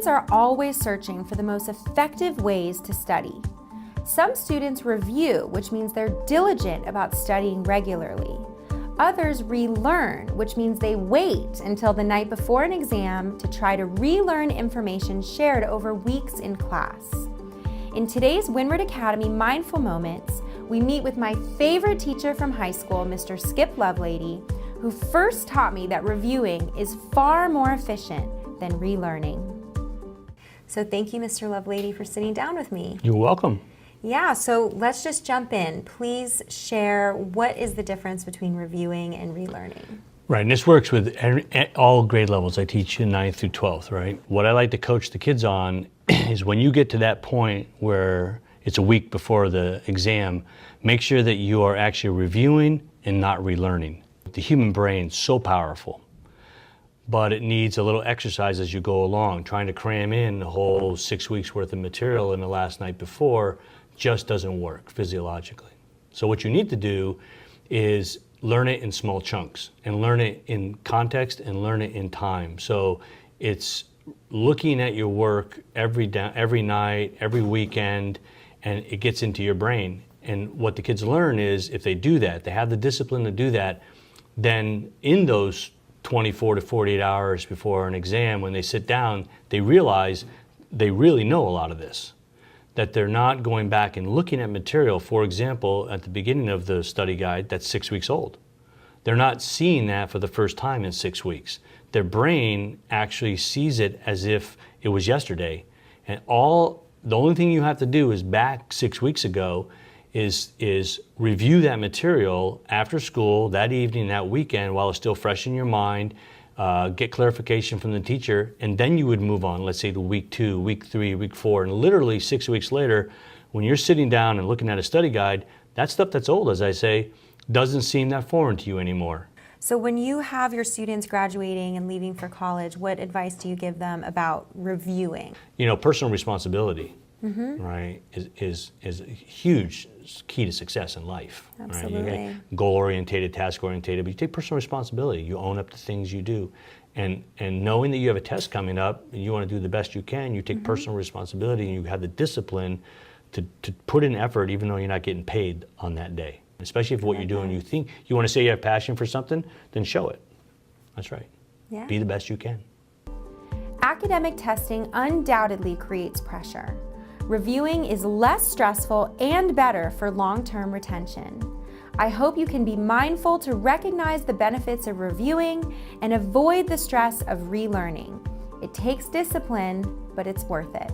Students are always searching for the most effective ways to study. Some students review, which means they're diligent about studying regularly. Others relearn, which means they wait until the night before an exam to try to relearn information shared over weeks in class. In today's Winward Academy Mindful Moments, we meet with my favorite teacher from high school, Mr. Skip Lovelady, who first taught me that reviewing is far more efficient than relearning. So thank you, Mr. Lovelady, for sitting down with me. You're welcome. Yeah, so let's just jump in. Please share what is the difference between reviewing and relearning. Right, and this works with all grade levels. I teach in 9th through 12th, right? What I like to coach the kids on is when you get to that point where it's a week before the exam, make sure that you are actually reviewing and not relearning. The human brain's so powerful, but it needs a little exercise as you go along. Trying to cram in the whole 6 weeks worth of material in the last night before just doesn't work physiologically. So what you need to do is learn it in small chunks and learn it in context and learn it in time. So it's looking at your work every night, every weekend, and it gets into your brain. And what the kids learn is if they do that, they have the discipline to do that, then in those 24 to 48 hours before an exam, when they sit down, they realize they really know a lot of this, that they're not going back and looking at material, for example, at the beginning of the study guide that's 6 weeks old. They're not seeing that for the first time in 6 weeks. Their brain actually sees it as if it was yesterday. And the only thing you have to do is back 6 weeks ago is review that material after school, that evening, that weekend, while it's still fresh in your mind, get clarification from the teacher, and then you would move on, let's say to week 2, week 3, week 4, and literally 6 weeks later, when you're sitting down and looking at a study guide, that stuff that's old, as I say, doesn't seem that foreign to you anymore. So when you have your students graduating and leaving for college, what advice do you give them about reviewing? You know, personal responsibility, right, is a huge key to success in life. Absolutely. Right? You get goal-orientated, task-orientated, but you take personal responsibility. You own up to things you do. And knowing that you have a test coming up and you want to do the best you can, you take personal responsibility and you have the discipline to put in effort even though you're not getting paid on that day. Especially if what you're doing, you think you want to say you have passion for something, then show it. That's right. Yeah. Be the best you can. Academic testing undoubtedly creates pressure. Reviewing is less stressful and better for long-term retention. I hope you can be mindful to recognize the benefits of reviewing and avoid the stress of relearning. It takes discipline, but it's worth it.